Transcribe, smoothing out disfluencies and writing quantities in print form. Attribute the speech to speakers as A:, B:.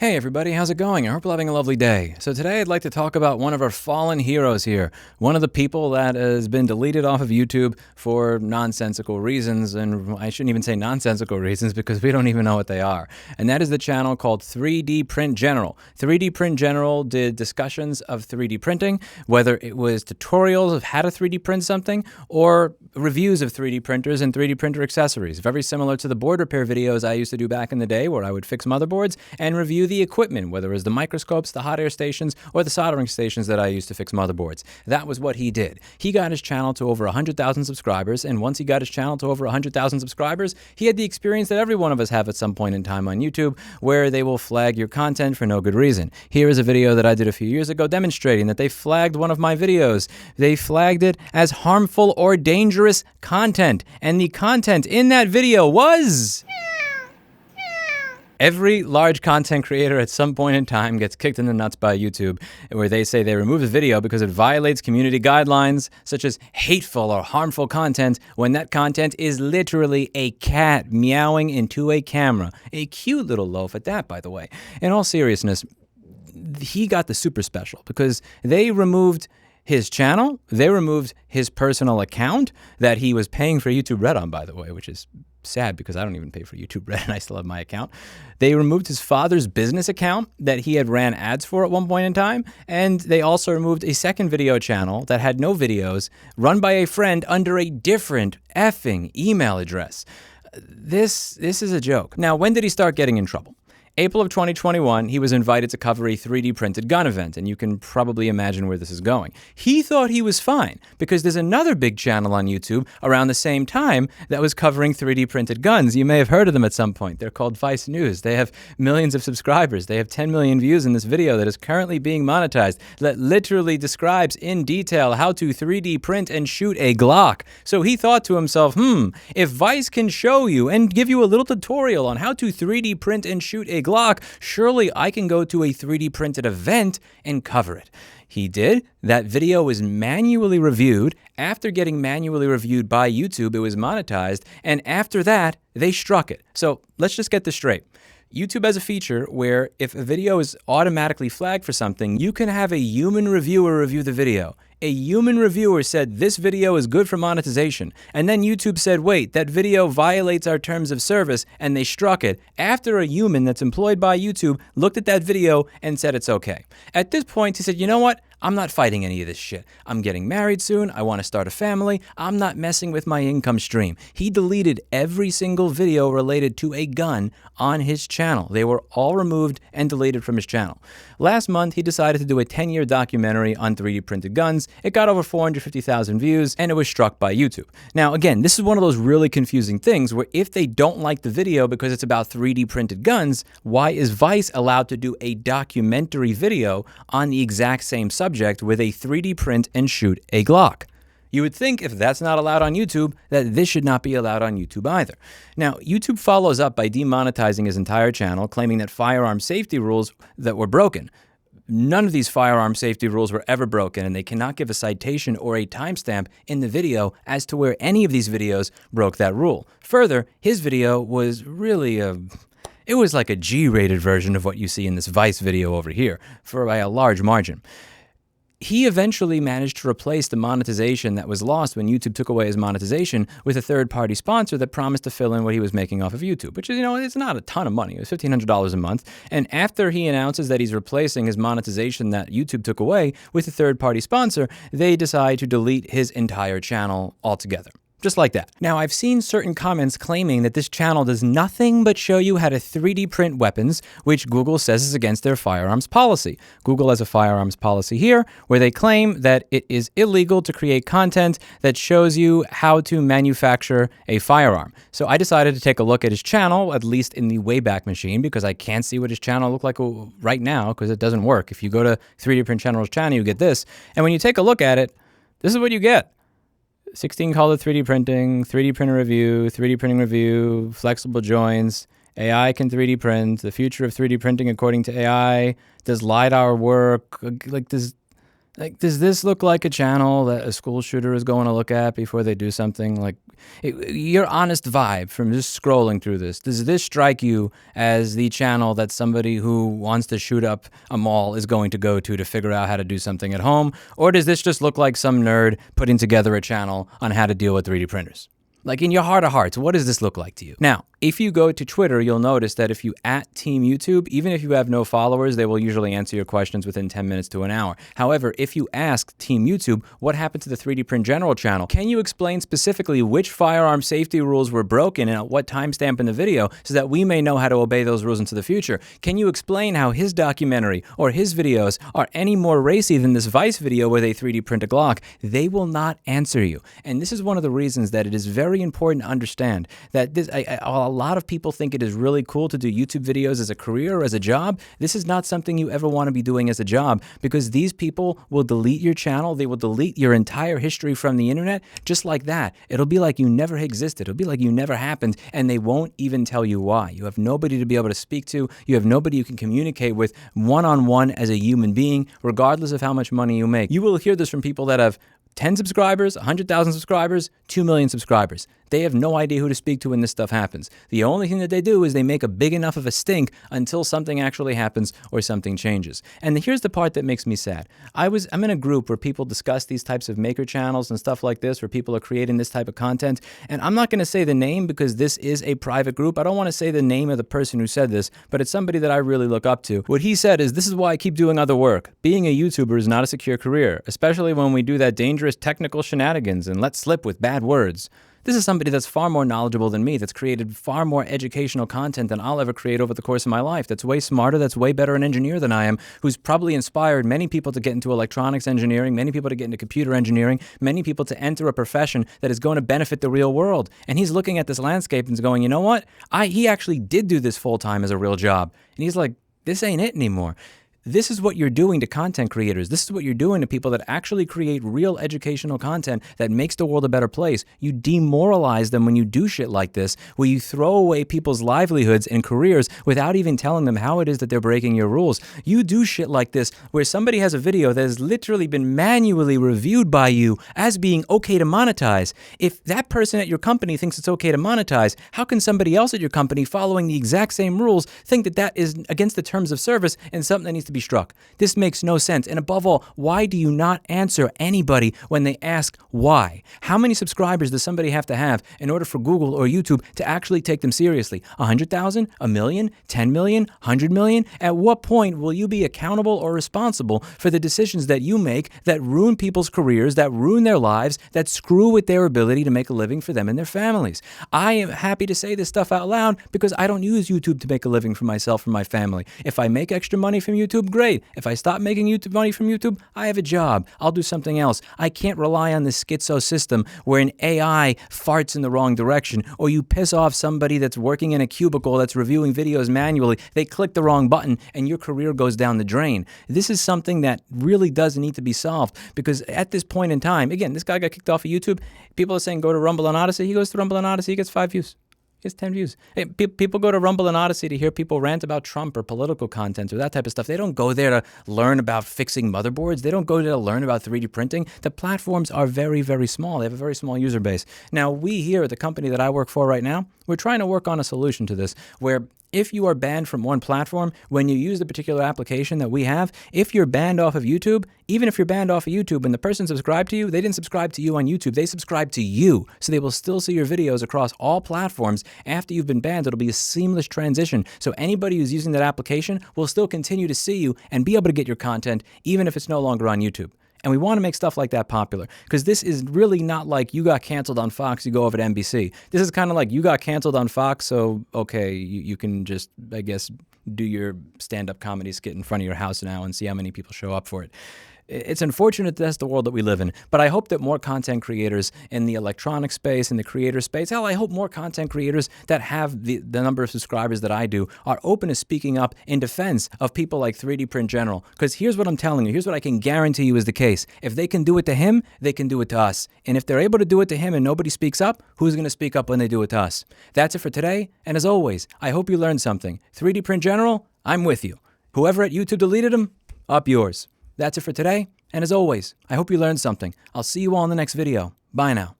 A: Hey everybody, how's it going? I hope you're having a lovely day. So today I'd like to talk about one of our fallen heroes here. One of the people that has been deleted off of YouTube for nonsensical reasons, and I shouldn't even say nonsensical reasons because we don't even know what they are. And that is the channel called 3D Print General. 3D Print General did discussions of 3D printing, whether it was tutorials of how to 3D print something or reviews of 3D printers and 3D printer accessories. Very similar to the board repair videos I used to do back in the day where I would fix motherboards and review the equipment, whether it was the microscopes, the hot air stations, or the soldering stations that I used to fix motherboards. That was what he did. He got his channel to over 100,000 subscribers, and once he got his channel to over 100,000 subscribers, he had the experience that every one of us have at some point in time on YouTube, where they will flag your content for no good reason. Here is a video that I did a few years ago demonstrating that they flagged one of my videos. They flagged it as harmful or dangerous content, and the content in that video was... Every large content creator at some point in time gets kicked in the nuts by YouTube, where they say they remove the video because it violates community guidelines, such as hateful or harmful content, when that content is literally a cat meowing into a camera. A cute little loaf at that, by the way. In all seriousness, he got the super special because they removed his channel, they removed his personal account that he was paying for YouTube Red on, by the way, which is sad because I don't even pay for YouTube Red and I still have my account. They removed his father's business account that he had ran ads for at one point in time, and they also removed a second video channel that had no videos run by a friend under a different effing email address. This is a joke. Now, when did he start getting in trouble? April of 2021, he was invited to cover a 3D printed gun event, and you can probably imagine where this is going. He thought he was fine, because there's another big channel on YouTube around the same time that was covering 3D printed guns. You may have heard of them at some point. They're called Vice News. They have millions of subscribers. They have 10 million views in this video that is currently being monetized, that literally describes in detail how to 3D print and shoot a Glock. So he thought to himself, if Vice can show you and give you a little tutorial on how to 3D print and shoot a Glock, surely I can go to a 3D printed event and cover it. He did. That video was manually reviewed. After getting manually reviewed by YouTube, it was monetized, and after that, they struck it. So let's just get this straight. YouTube has a feature where if a video is automatically flagged for something, you can have a human reviewer review the video. A human reviewer said this video is good for monetization, and then YouTube said, wait, that video violates our terms of service, and they struck it after a human that's employed by YouTube looked at that video and said it's okay. At this point, he said, you know what? I'm not fighting any of this shit. I'm getting married soon. I want to start a family. I'm not messing with my income stream. He deleted every single video related to a gun on his channel. They were all removed and deleted from his channel. Last month, he decided to do a 10-year documentary on 3D printed guns. It got over 450,000 views, and it was struck by YouTube. Now, again, this is one of those really confusing things where if they don't like the video because it's about 3D printed guns, why is Vice allowed to do a documentary video on the exact same subject with a 3D print and shoot a Glock? You would think if that's not allowed on YouTube, that this should not be allowed on YouTube either. Now, YouTube follows up by demonetizing his entire channel, claiming that firearm safety rules that were broken. None of these firearm safety rules were ever broken, and they cannot give a citation or a timestamp in the video as to where any of these videos broke that rule. Further, his video was really it was like a G-rated version of what you see in this Vice video over here, by a large margin. He eventually managed to replace the monetization that was lost when YouTube took away his monetization with a third-party sponsor that promised to fill in what he was making off of YouTube, which is, it's not a ton of money. It was $1,500 a month. And after he announces that he's replacing his monetization that YouTube took away with a third-party sponsor, they decide to delete his entire channel altogether. Just like that. Now, I've seen certain comments claiming that this channel does nothing but show you how to 3D print weapons, which Google says is against their firearms policy. Google has a firearms policy here where they claim that it is illegal to create content that shows you how to manufacture a firearm. So I decided to take a look at his channel, at least in the Wayback Machine, because I can't see what his channel looked like right now because it doesn't work. If you go to 3D Print General's channel, you get this. And when you take a look at it, this is what you get. 16 color 3D printing, 3D printer review, 3D printing review, flexible joints, AI can 3D print, the future of 3D printing according to AI, does LiDAR work, like this. Like, does this look like a channel that a school shooter is going to look at before they do something? Like, your honest vibe from just scrolling through this, does this strike you as the channel that somebody who wants to shoot up a mall is going to go to figure out how to do something at home? Or does this just look like some nerd putting together a channel on how to deal with 3D printers? Like, in your heart of hearts, what does this look like to you? Now, if you go to Twitter, you'll notice that if you @ Team YouTube, even if you have no followers, they will usually answer your questions within 10 minutes to an hour. However, if you ask Team YouTube, what happened to the 3D Print General channel? Can you explain specifically which firearm safety rules were broken and at what timestamp in the video so that we may know how to obey those rules into the future? Can you explain how his documentary or his videos are any more racy than this Vice video where they 3D print a Glock? They will not answer you. And this is one of the reasons that it is very important to understand that a lot of people think it is really cool to do YouTube videos as a career or as a job. This is not something you ever want to be doing as a job, because these people will delete your channel. They will delete your entire history from the internet just like that. It'll be like you never existed. It'll be like you never happened, and they won't even tell you why. You have nobody to be able to speak to. You have nobody you can communicate with one-on-one as a human being, regardless of how much money you make. You will hear this from people that have 10 subscribers, 100,000 subscribers, 2 million subscribers. They have no idea who to speak to when this stuff happens. The only thing that they do is they make a big enough of a stink until something actually happens or something changes. And here's the part that makes me sad. I'm in a group where people discuss these types of maker channels and stuff like this, where people are creating this type of content. And I'm not going to say the name because this is a private group. I don't want to say the name of the person who said this, but it's somebody that I really look up to. What he said is, this is why I keep doing other work. Being a YouTuber is not a secure career, especially when we do that dangerous technical shenanigans and let slip with bad words. This is somebody that's far more knowledgeable than me, that's created far more educational content than I'll ever create over the course of my life, that's way smarter, that's way better an engineer than I am, who's probably inspired many people to get into electronics engineering, many people to get into computer engineering, many people to enter a profession that is going to benefit the real world. And he's looking at this landscape and he's going, you know what? He actually did do this full-time as a real job. And he's like, this ain't it anymore. This is what you're doing to content creators. This is what you're doing to people that actually create real educational content that makes the world a better place. You demoralize them when you do shit like this, where you throw away people's livelihoods and careers without even telling them how it is that they're breaking your rules. You do shit like this where somebody has a video that has literally been manually reviewed by you as being okay to monetize. If that person at your company thinks it's okay to monetize, how can somebody else at your company following the exact same rules think that that is against the terms of service and something that needs to be struck? This makes no sense. And above all, why do you not answer anybody when they ask why? How many subscribers does somebody have to have in order for Google or YouTube to actually take them seriously? 100,000, a million, 10 million, 100 million? At what point will you be accountable or responsible for the decisions that you make that ruin people's careers, that ruin their lives, that screw with their ability to make a living for them and their families? I am happy to say this stuff out loud because I don't use YouTube to make a living for myself or my family. If I make extra money from YouTube, great. If I stop making YouTube money from YouTube, I have a job. I'll do something else. I can't rely on this schizo system where an AI farts in the wrong direction, or you piss off somebody that's working in a cubicle that's reviewing videos manually. They click the wrong button and your career goes down the drain. This is something that really does need to be solved, because at this point in time, again, this guy got kicked off of YouTube. People are saying go to Rumble and Odyssey. He goes to Rumble and Odyssey. He gets 5 views. Just 10 views. Hey, people go to Rumble and Odyssey to hear people rant about Trump or political content or that type of stuff. They don't go there to learn about fixing motherboards. They don't go there to learn about 3D printing. The platforms are very, very small. They have a very small user base. Now, we here at the company that I work for right now, we're trying to work on a solution to this where if you are banned from one platform, when you use the particular application that we have, if you're banned off of YouTube, even if you're banned off of YouTube and the person subscribed to you, they didn't subscribe to you on YouTube. They subscribed to you. So they will still see your videos across all platforms. After you've been banned, it'll be a seamless transition. So anybody who's using that application will still continue to see you and be able to get your content, even if it's no longer on YouTube. And we want to make stuff like that popular, because this is really not like you got canceled on Fox, you go over to NBC. This is kind of like you got canceled on Fox, so okay, you can just, I guess, do your stand-up comedy skit in front of your house now and see how many people show up for it. It's unfortunate that's the world that we live in, but I hope that more content creators in the electronic space, in the creator space, hell, I hope more content creators that have the number of subscribers that I do are open to speaking up in defense of people like 3D Print General. Because here's what I'm telling you, here's what I can guarantee you is the case. If they can do it to him, they can do it to us. And if they're able to do it to him and nobody speaks up, who's going to speak up when they do it to us? That's it for today, and as always, I hope you learned something. 3D Print General, I'm with you. Whoever at YouTube deleted him, up yours. That's it for today, and as always, I hope you learned something. I'll see you all in the next video. Bye now.